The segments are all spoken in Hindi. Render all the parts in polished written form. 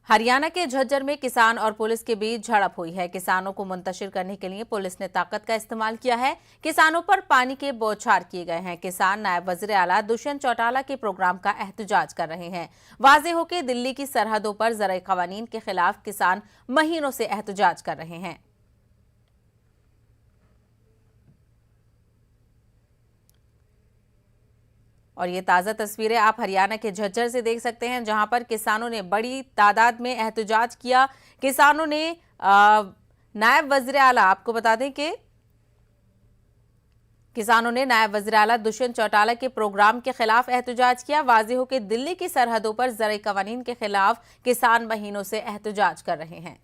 हरियाणा के झज्जर में किसान और पुलिस के बीच झड़प हुई है। किसानों को मुंतशिर करने के लिए पुलिस ने ताकत का इस्तेमाल किया है। किसानों पर पानी के बौछार किए गए हैं। किसान नायब वज़ीर आला दुष्यंत चौटाला के प्रोग्राम का एहतजाज कर रहे हैं। वाज़ेह हो कि दिल्ली की सरहदों पर ज़राई क़वानीन के खिलाफ किसान महीनों से एहतजाज कर रहे हैं। और ये ताज़ा तस्वीरें आप हरियाणा के झज्जर से देख सकते हैं, जहां पर किसानों ने बड़ी तादाद में एहतजाज किया। किसानों ने नायब वज़ीर आला, आपको बता दें कि किसानों ने नायब वज़ीर आला दुष्यंत चौटाला के प्रोग्राम के खिलाफ एहतजाज किया। वाज़ेह हो कि दिल्ली की सरहदों पर ज़राई क़वानीन के खिलाफ किसान महीनों से एहतजाज कर रहे हैं।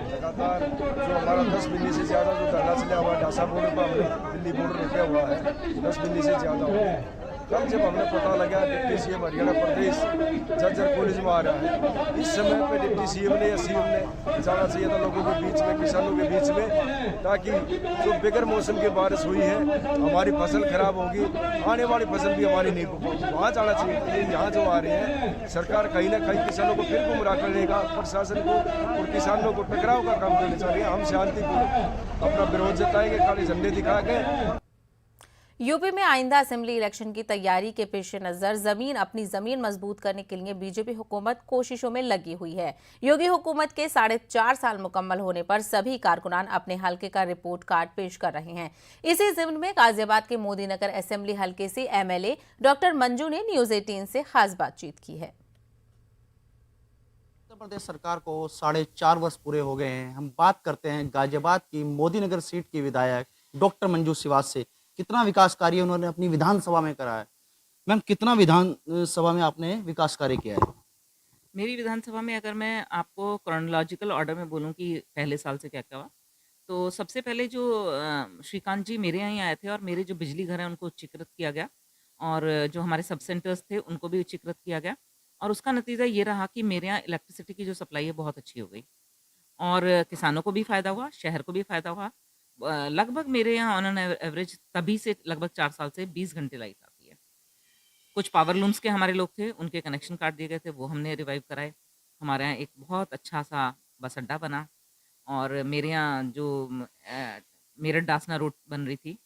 लगातार जो हमारा 10 मिली से ज़्यादा जो धरना चला हुआ है ढासा बॉर्डर पर, हमने दिल्ली बॉर्डर रखा हुआ है 10 मिली से ज़्यादा हो। कल जब हमें पता लगा डिप्टी सीएम हरियाणा प्रदेश झज्जर पुलिस में आ रहा है, इस समय पे डिप्टी सीएम ने या सीएम ने जाना चाहिए था लोगों के बीच में, किसानों के बीच में, ताकि जो बगैर मौसम की बारिश हुई है हमारी फसल खराब होगी, आने वाली फसल भी हमारी नहीं होगी, वहाँ जाना चाहिए। यहाँ जो आ रहे हैं सरकार कहीं ना कहीं किसानों को फिर गुमराह करने का, प्रशासन को और किसानों को टकराव का काम करना चाहिए। हम शांतिपूर्ण अपना विरोध जताएंगे, काले झंडे दिखा के। यूपी में आइंदा असेंबली इलेक्शन की तैयारी के पेश नजर अपनी जमीन मजबूत करने के लिए बीजेपी हुकूमत कोशिशों में लगी हुई है। योगी हुकूमत के 4.5 साल मुकम्मल होने पर सभी कारकुनान अपने हलके का रिपोर्ट कार्ड पेश कर रहे हैं। इसी जिम्न में गाजियाबाद के मोदी नगर असेंबली हलके से एमएलए डॉक्टर मंजू ने न्यूज 18 से खास बातचीत की है। उत्तर प्रदेश सरकार को 4.5 वर्ष पूरे हो गए हैं। हम बात करते हैं गाजियाबाद की मोदी नगर सीट की विधायक डॉक्टर मंजू सिवाच से। कितना विकास कार्य उन्होंने अपनी विधानसभा में करा है। मैम, कितना विधानसभा में आपने विकास कार्य किया है? मेरी विधानसभा में अगर मैं आपको क्रोनोलॉजिकल ऑर्डर में बोलूं कि पहले साल से क्या क्या हुआ, तो सबसे पहले जो श्रीकांत जी मेरे यहाँ आए थे और मेरे जो बिजली घर हैं उनको उच्चीकृत किया गया, और जो हमारे सब सेंटर्स थे उनको भी उच्चीकृत किया गया, और उसका नतीजा ये रहा कि मेरे यहाँ इलेक्ट्रिसिटी की जो सप्लाई है बहुत अच्छी हो गई, और किसानों को भी फ़ायदा हुआ, शहर को भी फ़ायदा हुआ। लगभग मेरे यहाँ ऑन एन एवरेज तभी से लगभग 4 साल से 20 घंटे लाइट आती है। कुछ पावर लूम्स के हमारे लोग थे, उनके कनेक्शन काट दिए गए थे, वो हमने रिवाइव कराए। हमारे यहाँ एक बहुत अच्छा सा बस अड्डा बना, और मेरे यहाँ जो मेरठ डासना रोड बन रही थी,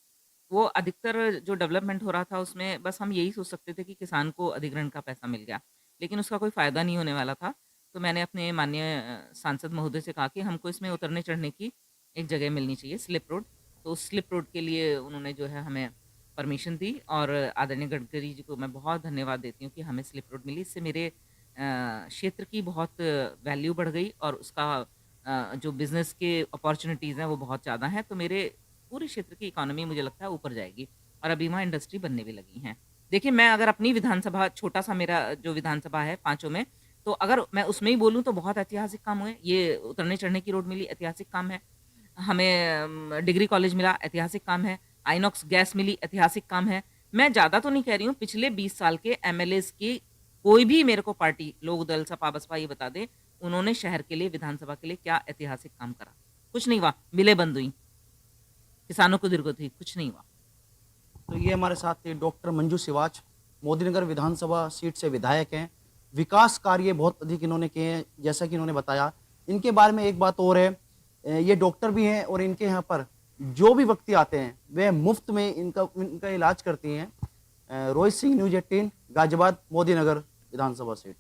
वो अधिकतर जो डेवलपमेंट हो रहा था उसमें बस हम यही सोच सकते थे कि किसान को अधिग्रहण का पैसा मिल गया, लेकिन उसका कोई फ़ायदा नहीं होने वाला था। तो मैंने अपने माननीय सांसद महोदय से कहा कि हमको इसमें उतरने चढ़ने की एक जगह मिलनी चाहिए, स्लिप रोड। तो उस स्लिप रोड के लिए उन्होंने जो है हमें परमिशन दी, और आदरणीय गडकरी जी को मैं बहुत धन्यवाद देती हूँ कि हमें स्लिप रोड मिली। इससे मेरे क्षेत्र की बहुत वैल्यू बढ़ गई, और उसका जो बिज़नेस के अपॉर्चुनिटीज़ हैं वो बहुत ज़्यादा हैं। तो मेरे पूरे क्षेत्र की इकोनॉमी मुझे लगता है ऊपर जाएगी, और अभी वहाँ इंडस्ट्री बनने भी लगी हैं। देखिए, मैं अगर अपनी विधानसभा, छोटा सा मेरा जो विधानसभा है 5 में, तो अगर मैं उसमें ही बोलूँ तो बहुत ऐतिहासिक काम हुए। ये उतरने चढ़ने की रोड मिली, ऐतिहासिक काम है। हमें डिग्री कॉलेज मिला, ऐतिहासिक काम है। आइनॉक्स गैस मिली, ऐतिहासिक काम है। मैं ज़्यादा तो नहीं कह रही हूँ, पिछले 20 साल के एमएलएज़ की कोई भी मेरे को पार्टी, लोक दल, सपा, बसपा, ये बता दे उन्होंने शहर के लिए, विधानसभा के लिए क्या ऐतिहासिक काम करा। कुछ नहीं हुआ। मिलें बंद हुई, किसानों को दिक्कत हुई, कुछ नहीं हुआ। तो ये हमारे साथ थे डॉक्टर मंजू सिवाच, मोदी नगर विधानसभा सीट से विधायक हैं। विकास कार्य बहुत अधिक इन्होंने किए हैं, जैसा कि इन्होंने बताया। इनके बारे में एक बात और है, ये डॉक्टर भी हैं, और इनके यहाँ पर जो भी व्यक्ति आते हैं वे मुफ्त में इनका इलाज करती हैं। रोहित सिंह, न्यूज 18, गाजियाबाद मोदी नगर विधानसभा सीट।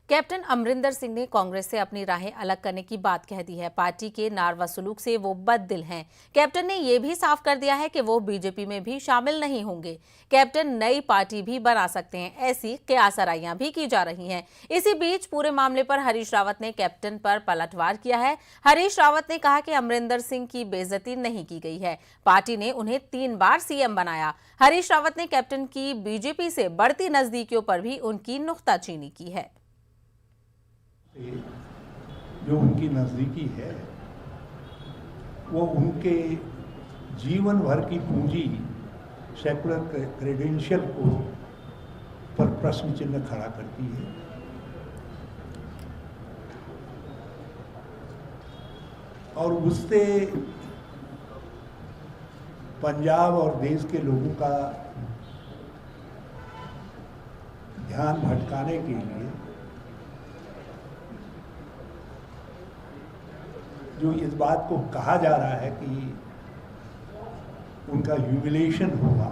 कैप्टन अमरिंदर सिंह ने कांग्रेस से अपनी राहें अलग करने की बात कह दी है। पार्टी के नारवा सलूक से वो बददिल हैं। कैप्टन ने यह भी साफ कर दिया है कि वो बीजेपी में भी शामिल नहीं होंगे। कैप्टन नई पार्टी भी बना सकते हैं, ऐसी क़यासराइयां भी की जा रही हैं। इसी बीच पूरे मामले पर हरीश रावत ने कैप्टन पर पलटवार किया है। हरीश रावत ने कहा कि अमरिंदर सिंह की बेइज्जती नहीं की गई है, पार्टी ने उन्हें 3 बार सीएम बनाया। हरीश रावत ने कैप्टन की बीजेपी से बढ़ती नजदीकियों पर भी उनकी नुक्ताचीनी की है। जो उनकी नज़दीकी है वो उनके जीवन भर की पूंजी, सेकुलर क्रेडेंशियल को पर प्रश्न चिन्ह खड़ा करती है। और उससे पंजाब और देश के लोगों का ध्यान भटकाने के लिए जो इस बात को कहा जा रहा है कि उनका ह्यूमिलेशन हुआ,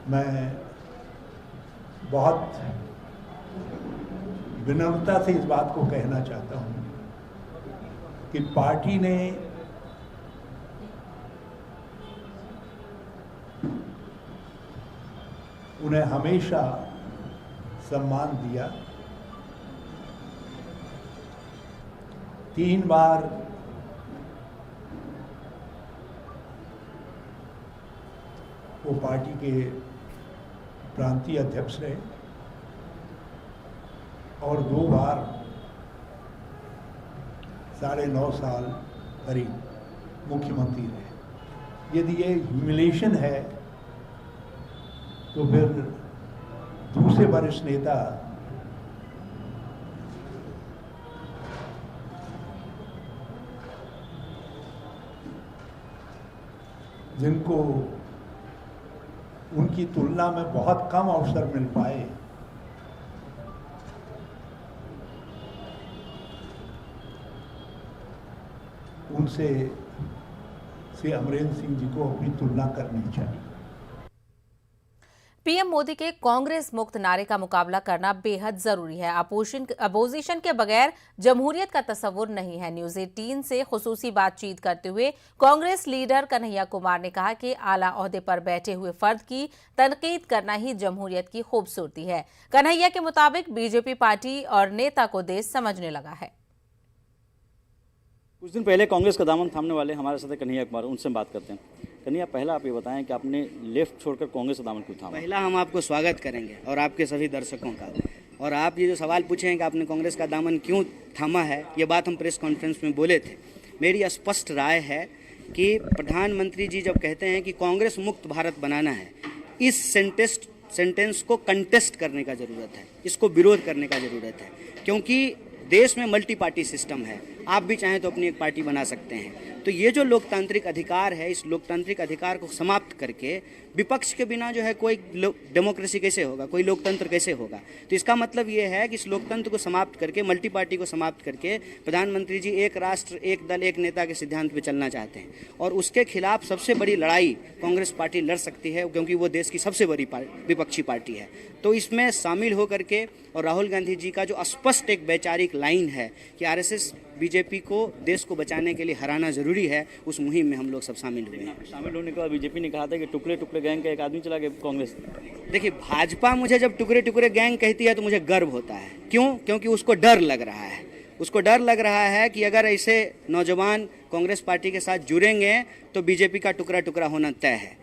मैं बहुत विनम्रता से इस बात को कहना चाहता हूं कि पार्टी ने उन्हें हमेशा सम्मान दिया। 3 बार वो पार्टी के प्रांतीय अध्यक्ष रहे और 2 बार 9.5 साल करीब मुख्यमंत्री रहे। यदि ये ह्यूमिलेशन है तो फिर दूसरे वरिष्ठ नेता जिनको उनकी तुलना में बहुत कम अवसर मिल पाए, उनसे श्री अमरेंद्र सिंह जी को अपनी तुलना करनी चाहिए। पीएम मोदी के कांग्रेस मुक्त नारे का मुकाबला करना बेहद जरूरी है। अपोजिशन के बगैर जमहूरियत का तस्वुर नहीं है। न्यूज 18 से खुसूसी बातचीत करते हुए कांग्रेस लीडर कन्हैया कुमार ने कहा कि आला ओहदे पर बैठे हुए फर्द की तनकीद करना ही जमहूरियत की खूबसूरती है। कन्हैया के मुताबिक बीजेपी पार्टी और नेता को देश समझने लगा है। कुछ दिन पहले कांग्रेस का दामन थामने वाले हमारे साथ कन्हैया कुमार, उनसे बात करते हैं। कन्हैया, पहला आप ये बताएं कि आपने लेफ्ट छोड़कर कांग्रेस का दामन क्यों थामा? पहला हम आपको स्वागत करेंगे और आपके सभी दर्शकों का। और आप ये जो सवाल पूछे हैं कि आपने कांग्रेस का दामन क्यों थामा है, ये बात हम प्रेस कॉन्फ्रेंस में बोले थे। मेरी स्पष्ट राय है कि प्रधानमंत्री जी जब कहते हैं कि कांग्रेस मुक्त भारत बनाना है, इस सेंटेंस को कंटेस्ट करने का ज़रूरत है, इसको विरोध करने का ज़रूरत है, क्योंकि देश में मल्टी पार्टी सिस्टम है। आप भी चाहें तो अपनी एक पार्टी बना सकते हैं। तो ये जो लोकतांत्रिक अधिकार है, इस लोकतांत्रिक अधिकार को समाप्त करके विपक्ष के बिना जो है कोई डेमोक्रेसी कैसे होगा, कोई लोकतंत्र कैसे होगा? तो इसका मतलब ये है कि इस लोकतंत्र को समाप्त करके, मल्टी पार्टी को समाप्त करके प्रधानमंत्री जी एक राष्ट्र एक दल एक नेता के सिद्धांत पे चलना चाहते हैं। और उसके खिलाफ सबसे बड़ी लड़ाई कांग्रेस पार्टी लड़ सकती है, क्योंकि वो देश की सबसे बड़ी विपक्षी पार्टी है। तो इसमें शामिल होकर के, और राहुल गांधी जी का जो स्पष्ट एक वैचारिक लाइन है कि आरएसएस बीजेपी को देश को बचाने के लिए हराना जरूरी है, उस मुहिम में हम लोग सब शामिल हुए हैं। शामिल होने के बाद बीजेपी ने कहा था कि टुकड़े टुकड़े गैंग का एक आदमी चला गया कांग्रेस। देखिए, भाजपा मुझे जब टुकड़े टुकड़े गैंग कहती है तो मुझे गर्व होता है। क्यों? क्योंकि उसको डर लग रहा है। उसको डर लग रहा है कि अगर ऐसे नौजवान कांग्रेस पार्टी के साथ जुड़ेंगे तो बीजेपी का टुकड़ा टुकड़ा होना तय है।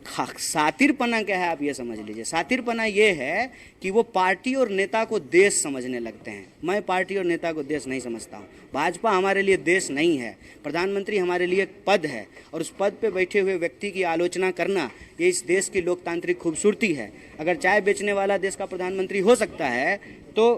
सातिरपना क्या है, आप ये समझ लीजिए। सातिरपना ये है कि वो पार्टी और नेता को देश समझने लगते हैं। मैं पार्टी और नेता को देश नहीं समझता हूँ। भाजपा हमारे लिए देश नहीं है। प्रधानमंत्री हमारे लिए एक पद है, और उस पद पे बैठे हुए व्यक्ति की आलोचना करना ये इस देश की लोकतांत्रिक खूबसूरती है। अगर चाय बेचने वाला देश का प्रधानमंत्री हो सकता है तो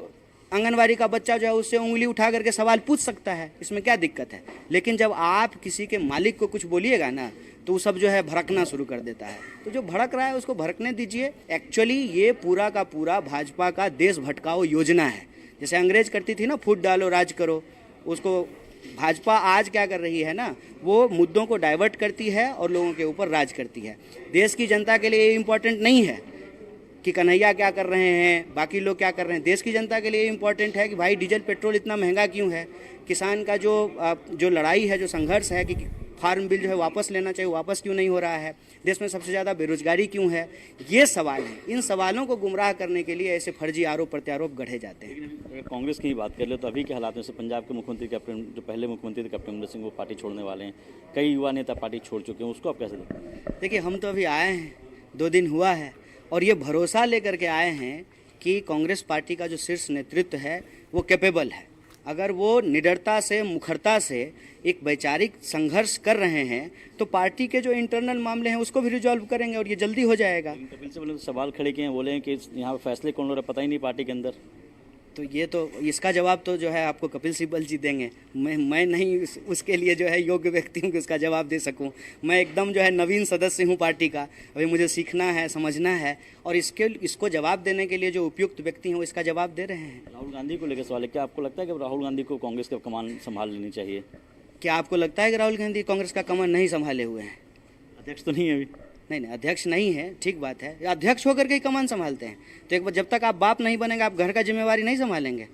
आंगनवाड़ी का बच्चा जो है उससे उंगली उठा करके सवाल पूछ सकता है, इसमें क्या दिक्कत है? लेकिन जब आप किसी के मालिक को कुछ बोलिएगा ना, तो वो सब जो है भड़कना शुरू कर देता है। तो जो भड़क रहा है उसको भड़कने दीजिए। एक्चुअली ये पूरा का पूरा भाजपा का देश भटकाओ योजना है। जैसे अंग्रेज करती थी ना, फूट डालो राज करो, उसको भाजपा आज क्या कर रही है ना, वो मुद्दों को डाइवर्ट करती है और लोगों के ऊपर राज करती है। देश की जनता के लिए ये इम्पोर्टेंट नहीं है कि कन्हैया क्या कर रहे हैं, बाकी लोग क्या कर रहे हैं। देश की जनता के लिए इम्पोर्टेंट है कि भाई डीजल पेट्रोल इतना महंगा क्यों है, किसान का जो लड़ाई है, जो संघर्ष है कि फार्म बिल जो है वापस लेना चाहिए, वापस क्यों नहीं हो रहा है, देश में सबसे ज़्यादा बेरोजगारी क्यों है, ये सवाल है। इन सवालों को गुमराह करने के लिए ऐसे फर्जी आरोप प्रत्यारोप गढ़े जाते हैं। अगर कांग्रेस की ही बात कर ले तो अभी के हालात में से पंजाब के मुख्यमंत्री कैप्टन, जो पहले मुख्यमंत्री थे कैप्टन अमरिंदर सिंह, वो पार्टी छोड़ने वाले हैं। कई युवा नेता पार्टी छोड़ चुके हैं, उसको आप कैसे देखते हैं? देखिए, हम तो अभी आए हैं, 2 दिन हुआ है, और ये भरोसा लेकर के आए हैं कि कांग्रेस पार्टी का जो शीर्ष नेतृत्व है वो कैपेबल है। अगर वो निडरता से, मुखरता से एक वैचारिक संघर्ष कर रहे हैं तो पार्टी के जो इंटरनल मामले हैं उसको भी रिजॉल्व करेंगे और ये जल्दी हो जाएगा। कपिल सिब्बल ने सवाल खड़े किए हैं, बोले हैं कि यहाँ पे फैसले कौन हो रहा है, पता ही नहीं पार्टी के अंदर। तो ये तो इसका जवाब तो जो है आपको कपिल सिब्बल जी देंगे। मैं नहीं उसके लिए जो है योग्य व्यक्ति हूँ कि उसका जवाब दे सकूँ। मैं एकदम जो है नवीन सदस्य हूँ पार्टी का, अभी मुझे सीखना है, समझना है, और इसको जवाब देने के लिए जो उपयुक्त व्यक्ति हैं वो इसका जवाब दे रहे हैं। राहुल गांधी को लेकर सवाल है, क्या आपको लगता है कि राहुल गांधी को कांग्रेस का कमान संभाल लेनी चाहिए? क्या आपको लगता है कि राहुल गांधी कांग्रेस का कमान नहीं संभाले हुए हैं? अध्यक्ष तो नहीं है अभी। नहीं, अध्यक्ष नहीं है, ठीक बात है। अध्यक्ष होकर के ही कमान संभालते हैं। तो एक बार जब तक आप बाप नहीं बनेंगे, आप घर का जिम्मेवारी नहीं संभालेंगे।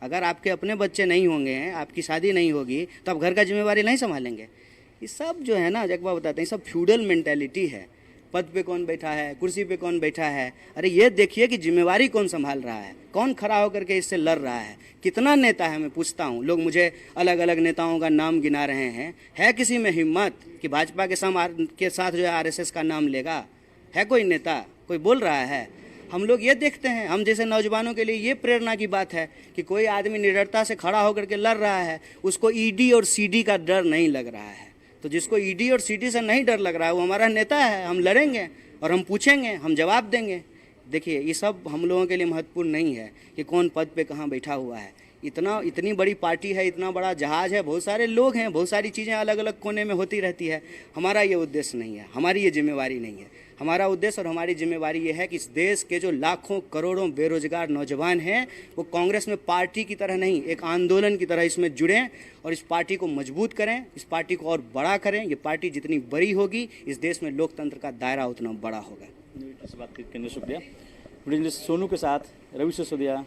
अगर आपके अपने बच्चे नहीं होंगे, आपकी शादी नहीं होगी, तो आप घर का जिम्मेवारी नहीं संभालेंगे। ये सब जो है ना, एक बार बताते हैं, सब फ्यूडल मेंटेलिटी है। पद पे कौन बैठा है, कुर्सी पे कौन बैठा है, अरे ये देखिए कि जिम्मेवारी कौन संभाल रहा है, कौन खड़ा होकर के इससे लड़ रहा है, कितना नेता है। मैं पूछता हूँ, लोग मुझे अलग अलग नेताओं का नाम गिना रहे हैं, है किसी में हिम्मत कि भाजपा के साथ जो है आरएसएस का नाम लेगा? है कोई नेता? कोई बोल रहा है? हम लोग ये देखते हैं, हम जैसे नौजवानों के लिए ये प्रेरणा की बात है कि कोई आदमी निडरता से खड़ा होकर के लड़ रहा है, उसको ईडी और सीडी का डर नहीं लग रहा है। तो जिसको ईडी और सीडी से नहीं डर लग रहा है वो हमारा नेता है। हम लड़ेंगे और हम पूछेंगे, हम जवाब देंगे। देखिए, ये सब हम लोगों के लिए महत्वपूर्ण नहीं है कि कौन पद पे कहाँ बैठा हुआ है। इतनी बड़ी पार्टी है, इतना बड़ा जहाज है, बहुत सारे लोग हैं, बहुत सारी चीज़ें अलग अलग कोने में होती रहती है। हमारा ये उद्देश्य नहीं है, हमारी ये जिम्मेवारी नहीं है। हमारा उद्देश्य और हमारी जिम्मेवारी ये है कि इस देश के जो लाखों करोड़ों बेरोजगार नौजवान हैं वो कांग्रेस में पार्टी की तरह नहीं, एक आंदोलन की तरह इसमें जुड़ें और इस पार्टी को मजबूत करें, इस पार्टी को और बड़ा करें। ये पार्टी जितनी बड़ी होगी, इस देश में लोकतंत्र का दायरा उतना बड़ा होगा। इस बात करने के लिए शुक्रिया। सोनू के साथ रवि सिसोदिया।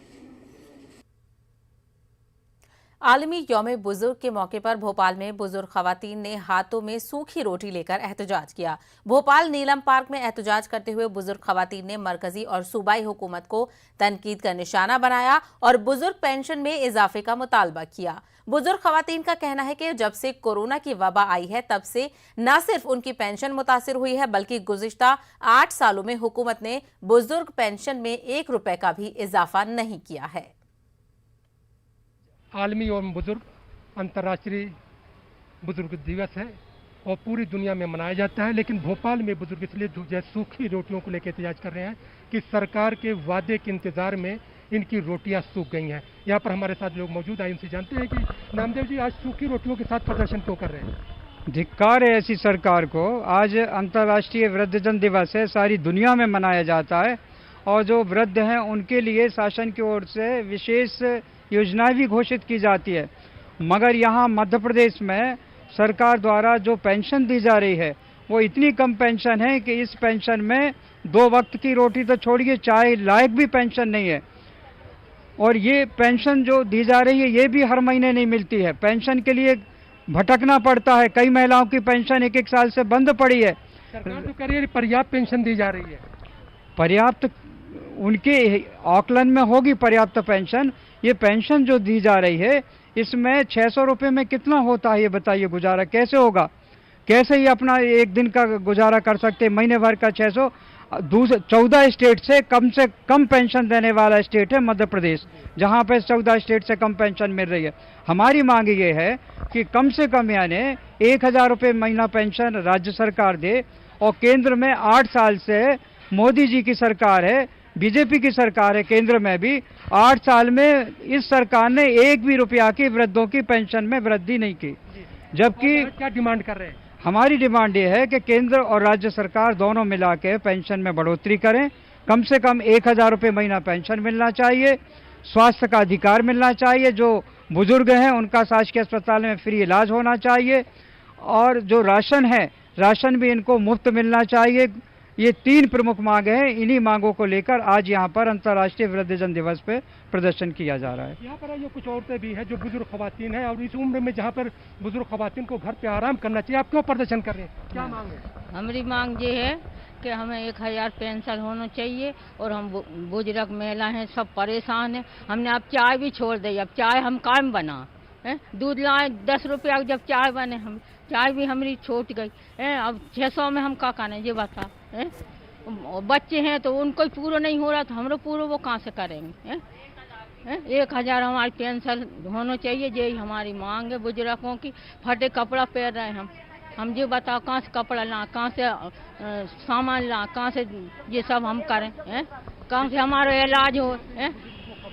आलमी यौम बुजुर्ग के मौके पर भोपाल में बुजुर्ग खवातीन ने हाथों में सूखी रोटी लेकर एहतजाज किया। भोपाल नीलम पार्क में एहतजाज करते हुए बुजुर्ग खवातीन ने मरकजी और सूबाई हुकूमत को तनकीद का निशाना बनाया और बुजुर्ग पेंशन में इजाफे का मुतालबा किया। बुजुर्ग खवातीन का कहना है कि जब से कोरोना की वबा आई है तब से न सिर्फ उनकी पेंशन मुतासिर हुई है बल्कि गुज़िश्ता 8 सालों में हुकूमत ने बुजुर्ग पेंशन में 1 रुपए का भी इजाफा नहीं किया है। आलमी और बुजुर्ग अंतर्राष्ट्रीय बुजुर्ग दिवस है और पूरी दुनिया में मनाया जाता है, लेकिन भोपाल में बुजुर्ग इसलिए सूखी रोटियों को लेकर एहतजाज कर रहे हैं कि सरकार के वादे के इंतजार में इनकी रोटियां सूख गई हैं। यहाँ पर हमारे साथ लोग मौजूद हैं, इनसे जानते हैं कि नामदेव जी आज सूखी रोटियों के साथ प्रदर्शन क्यों कर रहे हैं? धिक्कार है ऐसी सरकार को। आज अंतर्राष्ट्रीय वृद्धजन दिवस है, सारी दुनिया में मनाया जाता है और जो वृद्ध हैं उनके लिए शासन की ओर से विशेष योजनाएं भी घोषित की जाती है, मगर यहाँ मध्य प्रदेश में सरकार द्वारा जो पेंशन दी जा रही है वो इतनी कम पेंशन है कि इस पेंशन में 2 वक्त की रोटी तो छोड़िए, चाय लायक भी पेंशन नहीं है। और ये पेंशन जो दी जा रही है ये भी हर महीने नहीं मिलती है। पेंशन के लिए भटकना पड़ता है। कई महिलाओं की पेंशन 1-1 साल से बंद पड़ी है। सरकार तो कह रही है पर्याप्त पेंशन दी जा रही है। पर्याप्त उनके आकलन में होगी पर्याप्त पेंशन। ये पेंशन जो दी जा रही है इसमें 600 रुपये में कितना होता है ये बताइए? गुजारा कैसे होगा? कैसे ही अपना एक दिन का गुजारा कर सकते? महीने भर का 600। 14 स्टेट से कम पेंशन देने वाला स्टेट है मध्य प्रदेश, जहां पे 14 स्टेट से कम पेंशन मिल रही है। हमारी मांग ये है कि कम से कम यानी 1000 रुपये महीना पेंशन राज्य सरकार दे और केंद्र में 8 साल से मोदी जी की सरकार है, बीजेपी की सरकार है केंद्र में भी, 8 साल में इस सरकार ने 1 भी रुपया की वृद्धों की पेंशन में वृद्धि नहीं की। जबकि क्या डिमांड कर रहे हैं? हमारी डिमांड ये है कि केंद्र और राज्य सरकार दोनों मिला के पेंशन में बढ़ोतरी करें। कम से कम 1000 रुपये महीना पेंशन मिलना चाहिए। स्वास्थ्य का अधिकार मिलना चाहिए। जो बुजुर्ग हैं उनका शासकीय अस्पताल में फ्री इलाज होना चाहिए और जो राशन है राशन भी इनको मुफ्त मिलना चाहिए। ये 3 प्रमुख मांगे हैं। इन्हीं मांगों को लेकर आज यहाँ पर अंतर्राष्ट्रीय वृद्धजन दिवस पे प्रदर्शन किया जा रहा है। यहाँ पर ये कुछ औरतें भी हैं जो बुजुर्ग खवातीन हैं और इस उम्र में जहाँ पर बुजुर्ग खवातीन को घर पे आराम करना चाहिए, आप क्यों प्रदर्शन कर रहे हैं? क्या मांग है? हमारी मांग ये है कि हमें 1000 पेंशन होना चाहिए और हम बुजुर्ग महिला हैं, सब परेशान हैं। हमने अब चाय भी छोड़ दी। अब चाय हम काम बना है, दूध लाए 10 रुपया जब चाय बने, हम चाय भी हमारी छूट गई है। अब 600 में हम क्या करें ये बता है? बच्चे हैं तो उनको ही पूरा नहीं हो रहा तो हम लोग पूरा वो कहाँ से करेंगे? 1000 हमारी पेंशन होना चाहिए, यही हमारी मांग है। बुजुर्गों की फटे कपड़ा पहन रहे हैं हम ये बताओ कहाँ से कपड़ा ला, कहाँ से सामान ला, कहाँ से ये सब हम करें? कहाँ से हमारा इलाज हो?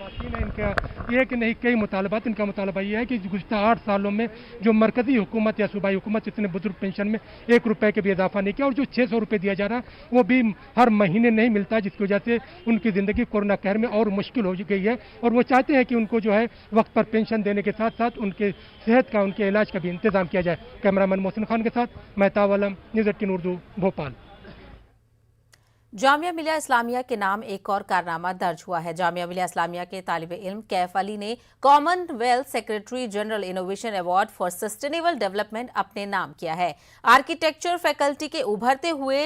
मुतालबातीन है इनका एक नहीं कई मुतालबात। इनका मुतालबा ये है कि गुज़श्ता 8 सालों में जो मरकजी हुकूमत या सूबाई हुकूमत इसने बुजुर्ग पेंशन में 1 रुपए के भी इजाफा नहीं किया, और जो 600 रुपये दिया जा रहा वो भी हर महीने नहीं मिलता, जिसकी वजह से उनकी ज़िंदगी कोरोना कहर में और मुश्किल हो गई है। और वो चाहते हैं कि उनको जो है वक्त पर पेंशन देने के साथ साथ उनके सेहत का, उनके इलाज का भी इंतजाम किया जाए। कैमरामैन मोहसिन खान के साथ मेहताब आलम, न्यूज़ 18 उर्दू, भोपाल। जामिया मिलिया इस्लामिया के नाम एक और कारनामा दर्ज हुआ है। जामिया मिलिया इस्लामिया के तालिबे इल्म कैफ अली ने Commonwealth secretary general innovation award for sustainable development अपने नाम किया है। आर्किटेक्चर फैकल्टी के उभरते हुए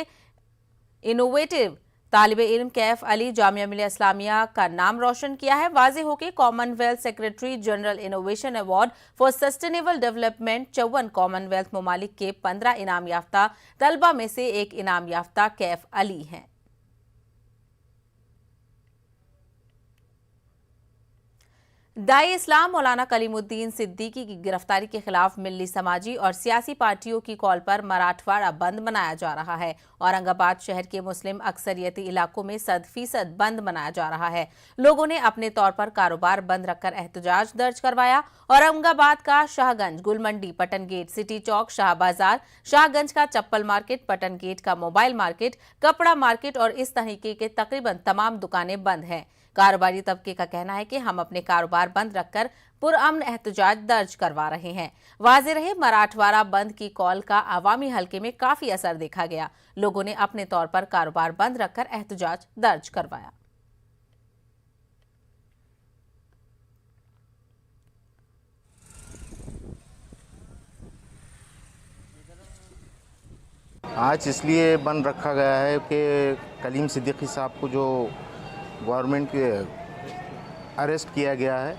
इनोवेटिव तालिबे इल्म कैफ अली जामिया मिलिया इस्लामिया का नाम रोशन किया है। वाज़ेह हो कि Commonwealth secretary general innovation award for sustainable development 54 Commonwealth ममालिक के 15 इनाम याफ्ता तलबा में से एक इनाम याफ्ता कैफ अली हैं। दाई इस्लाम मौलाना कलीमुद्दीन सिद्दीकी की गिरफ्तारी के खिलाफ मिल्ली समाजी और सियासी पार्टियों की कॉल पर मराठवाड़ा बंद मनाया जा रहा है। औरंगाबाद शहर के मुस्लिम अक्सरियती इलाकों में 100% बंद मनाया जा रहा है। लोगों ने अपने तौर पर कारोबार बंद रखकर एहतजाज दर्ज करवाया। औरंगाबाद का शाहगंज, गुलमंडी, पटन गेट, सिटी चौक, शाह बाजार, शाहगंज का चप्पल मार्केट, पटन गेट का मोबाइल मार्केट, कपड़ा मार्केट और इस तरीके के तकरीबन तमाम दुकानें बंद हैं। कारोबारी तबके का कहना है कि हम अपने कारोबार बंद रखकर पुरअमन एहतजाज दर्ज करवा रहे हैं। वाज़ेह रहे मराठवाड़ा बंद की कॉल का अवामी हलके में काफी असर देखा गया। लोगों ने अपने तौर पर कारोबार बंद रखकर एहतजाज दर्ज करवाया। आज इसलिए बंद रखा गया है कि कलीम सिद्दीकी साहब को जो गवर्नमेंट के अरेस्ट किया गया है,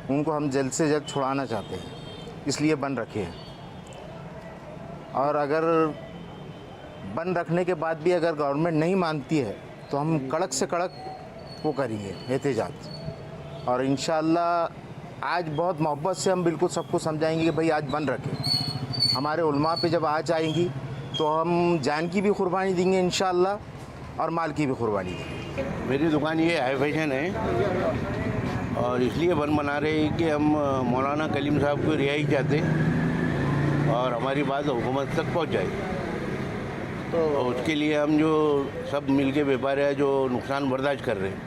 उनको हम जल्द से जल्द छुड़ाना चाहते हैं, इसलिए बंद रखे हैं। और अगर बंद रखने के बाद भी अगर गवर्नमेंट नहीं मानती है तो हम कड़क से कड़क वो करेंगे एहतजाज। और इंशाअल्लाह आज बहुत मोहब्बत से हम बिल्कुल सबको समझाएंगे कि भाई आज बंद रखें। हमारे उलमा पे जब आज आएंगी तो हम जान की भी कुर्बानी देंगे इंशाअल्लाह, और माल की भी कुर्बानी देंगे। मेरी दुकान ये हाई फैशन है और इसलिए बंद मना रहे हैं कि हम मौलाना कलीम साहब को रिहाई चाहते और हमारी बात हुकूमत तक पहुंच जाए। तो उसके लिए हम जो सब मिलके व्यापारी है जो नुकसान बर्दाश्त कर रहे हैं।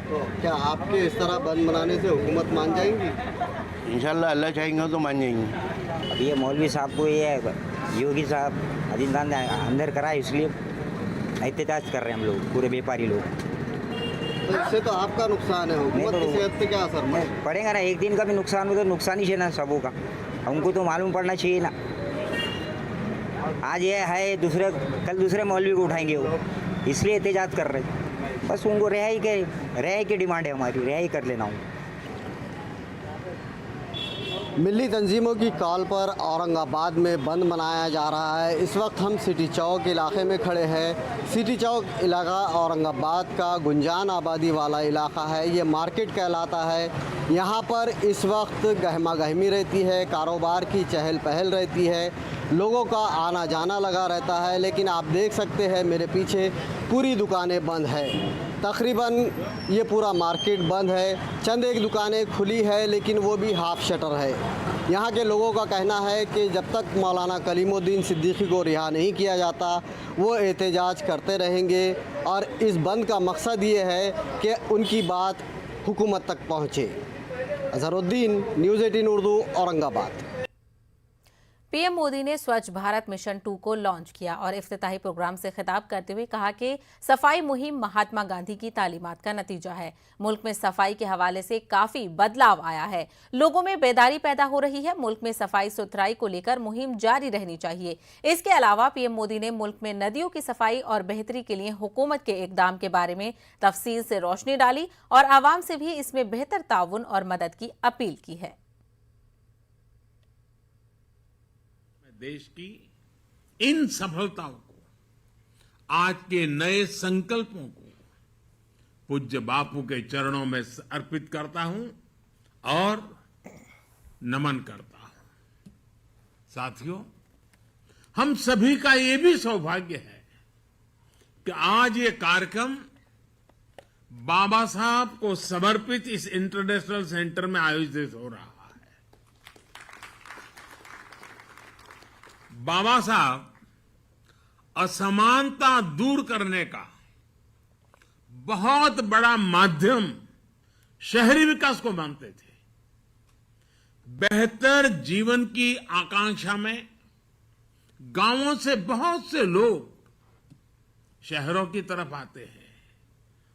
तो क्या आपके इस तरह बंद मनाने से हुकूमत मान जाएंगी? इंशाल्लाह अल्लाह चाहेंगे तो मान जाएंगे। अब ये मौलवी साहब को ये योगी साहब अजीमदान ने अंदर करा, इसलिए एहतजाज कर रहे हैं हम लोग, पूरे व्यापारी लोग। तो इससे तो आपका नुकसान है, हुकूमत की सेहत पे क्या असर पड़ेगा ना? एक दिन का भी नुकसान हो तो नुकसान ही है ना सबों का, हमको तो मालूम पड़ना चाहिए ना। आज ये है, कल दूसरे मौलवी को उठाएंगे वो, इसलिए एहतजाज कर रहे हैं। बस उनको रिहाई की डिमांड है हमारी, रिहाई कर लेना हूँ। मिली तंजीमों की कॉल पर औरंगाबाद में बंद मनाया जा रहा है। इस वक्त हम सिटी चौक इलाके में खड़े हैं। सिटी चौक इलाका औरंगाबाद का गुंजान आबादी वाला इलाका है। ये मार्केट कहलाता है। यहाँ पर इस वक्त गहमा गहमी रहती है, कारोबार की चहल पहल रहती है, लोगों का आना जाना लगा रहता है। लेकिन आप देख सकते हैं मेरे पीछे पूरी दुकानें बंद है। तकरीबन ये पूरा मार्केट बंद है। चंद एक दुकानें खुली है लेकिन वो भी हाफ शटर है। यहाँ के लोगों का कहना है कि जब तक मौलाना कलीमुद्दीन सिद्दीकी को रिहा नहीं किया जाता वो एहतजाज करते रहेंगे। और इस बंद का मकसद ये है कि उनकी बात हुकूमत तक पहुँचे। अजहरुद्दीन, न्यूज़ 18 उर्दू, औरंगाबाद। पीएम मोदी ने स्वच्छ भारत मिशन 2 को लॉन्च किया और इफ्तिताही प्रोग्राम से खिताब करते हुए कहा कि सफाई मुहिम महात्मा गांधी की तालीमात का नतीजा है। मुल्क में सफाई के हवाले से काफी बदलाव आया है, लोगों में बेदारी पैदा हो रही है। मुल्क में सफाई सुथराई को लेकर मुहिम जारी रहनी चाहिए। इसके अलावा पीएम मोदी ने मुल्क में नदियों की सफाई और बेहतरी के लिए हुकूमत के इकदाम के बारे में तफसील से रोशनी डाली और आवाम से भी इसमें बेहतर ताउन और मदद की अपील की है। देश की इन सफलताओं को, आज के नए संकल्पों को पूज्य बापू के चरणों में अर्पित करता हूं और नमन करता हूं। साथियों, हम सभी का ये भी सौभाग्य है कि आज ये कार्यक्रम बाबा साहब को समर्पित इस इंटरनेशनल सेंटर में आयोजित हो रहा है। बाबा साहब असमानता दूर करने का बहुत बड़ा माध्यम शहरी विकास को मानते थे। बेहतर जीवन की आकांक्षा में गांवों से बहुत से लोग शहरों की तरफ आते हैं।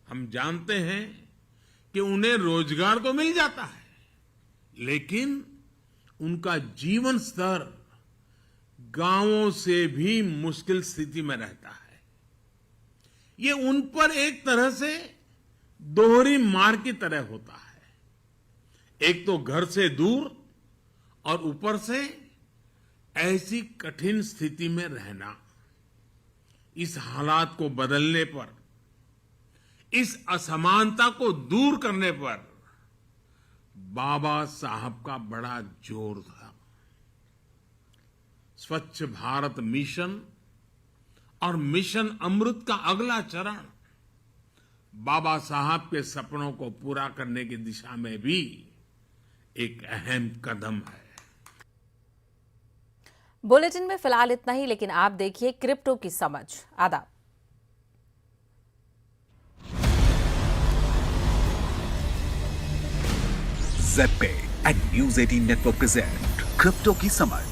हम जानते हैं कि उन्हें रोजगार तो मिल जाता है, लेकिन उनका जीवन स्तर गांवों से भी मुश्किल स्थिति में रहता है। ये उन पर एक तरह से दोहरी मार की तरह होता है। एक तो घर से दूर और ऊपर से ऐसी कठिन स्थिति में रहना। इस हालात को बदलने पर, इस असमानता को दूर करने पर बाबा साहब का बड़ा जोर था। स्वच्छ भारत मिशन और मिशन अमृत का अगला चरण बाबा साहब के सपनों को पूरा करने की दिशा में भी एक अहम कदम है। बुलेटिन में फिलहाल इतना ही, लेकिन आप देखिए क्रिप्टो की समझ। आदाब। ZebPay and news 18 network present crypto की समझ।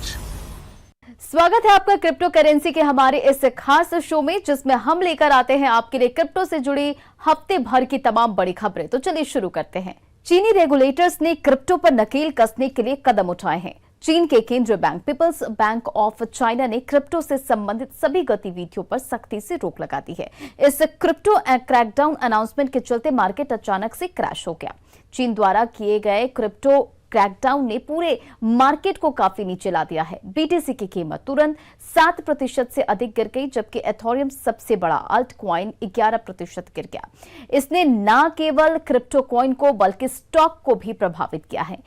स्वागत है आपका क्रिप्टो करेंसी के हमारे इस खास शो में, जिसमें हम लेकर आते हैं आपके लिए क्रिप्टो से जुड़ी हफ्ते भर की तमाम बड़ी खबरें। तो चलिए शुरू करते हैं। चीनी रेगुलेटर्स ने क्रिप्टो पर नकेल कसने के लिए कदम उठाए हैं। चीन के केंद्रीय bank people's bank of China ने क्रिप्टो से संबंधित सभी गतिविधियों पर सख्ती से रोक लगा दी है। इस क्रिप्टो क्रैकडाउन अनाउंसमेंट के चलते मार्केट अचानक से क्रैश हो गया। चीन द्वारा किए गए क्रिप्टो क्रैकडाउन ने पूरे मार्केट को काफी नीचे ला दिया है। बीटीसी की कीमत तुरंत 7% से अधिक गिर गई, जबकि एथोरियम सबसे बड़ा अल्ट कॉइन 11% गिर गया। इसने न केवल क्रिप्टो कॉइन को बल्कि स्टॉक को भी प्रभावित किया है।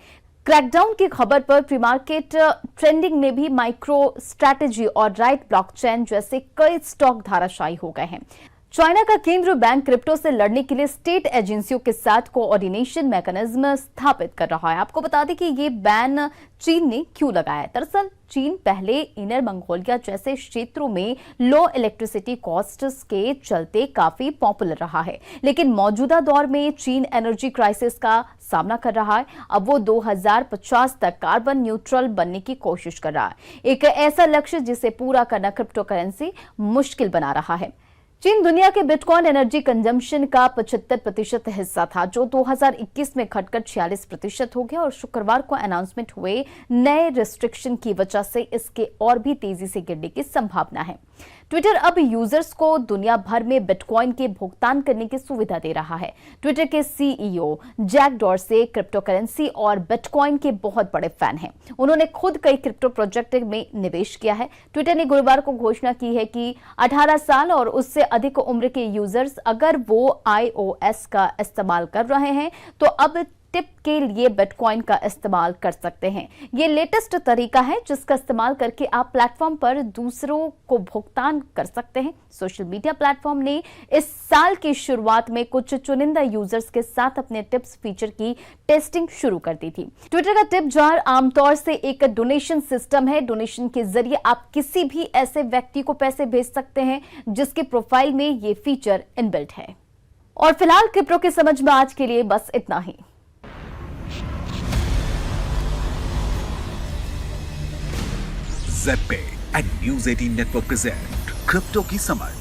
क्रैकडाउन की खबर पर प्री मार्केट ट्रेंडिंग में भी माइक्रो स्ट्रैटेजी और राइट ब्लॉकचेन जैसे कई स्टॉक धाराशायी हो गए हैं। चाइना का केंद्रीय बैंक क्रिप्टो से लड़ने के लिए स्टेट एजेंसियों के साथ कोऑर्डिनेशन मैकेनिज्म स्थापित कर रहा है। आपको बता दें कि ये बैन चीन ने क्यों लगाया है। दरअसल चीन पहले इनर मंगोलिया जैसे क्षेत्रों में लो इलेक्ट्रिसिटी कॉस्ट्स के चलते काफी पॉपुलर रहा है, लेकिन मौजूदा दौर में चीन एनर्जी क्राइसिस का सामना कर रहा है। अब वो 2050 तक कार्बन न्यूट्रल बनने की कोशिश कर रहा है, एक ऐसा लक्ष्य जिसे पूरा करना क्रिप्टो करेंसी मुश्किल बना रहा है। चीन दुनिया के बिटकॉइन एनर्जी कंजम्पशन का 75% हिस्सा था, जो 2021 में घटकर 46% हो गया और शुक्रवार को अनाउंसमेंट हुए नए रिस्ट्रिक्शन की वजह से इसके और भी तेजी से गिरने की संभावना है। ट्विटर अब यूजर्स को दुनिया भर में बिटकॉइन के भुगतान करने की सुविधा दे रहा है। ट्विटर के CEO Jack Dorsey crypto currency और बिटकॉइन के बहुत बड़े फैन हैं। उन्होंने खुद कई क्रिप्टो प्रोजेक्ट में निवेश किया है। ट्विटर ने गुरुवार को घोषणा की है कि 18 साल और उससे अधिक उम्र के यूजर्स अगर वो iOS का इस्तेमाल कर रहे हैं तो अब टिप के लिए बिटकॉइन का इस्तेमाल कर सकते हैं। ये लेटेस्ट तरीका है जिसका इस्तेमाल करके आप प्लेटफॉर्म पर दूसरों को भुगतान कर सकते हैं। सोशल मीडिया प्लेटफॉर्म ने इस साल की शुरुआत में कुछ चुनिंदा यूजर्स के साथ अपने टिप्स फीचर की टेस्टिंग शुरू कर दी थी। ट्विटर का टिप जार आमतौर से एक डोनेशन सिस्टम है। डोनेशन के जरिए आप किसी भी ऐसे व्यक्ति को पैसे भेज सकते हैं जिसके प्रोफाइल में ये फीचर इनबिल्ट है। और फिलहाल क्रिप्टो की समझ में आज के लिए बस इतना ही। ZebPay and news 18 network present crypto की समझ।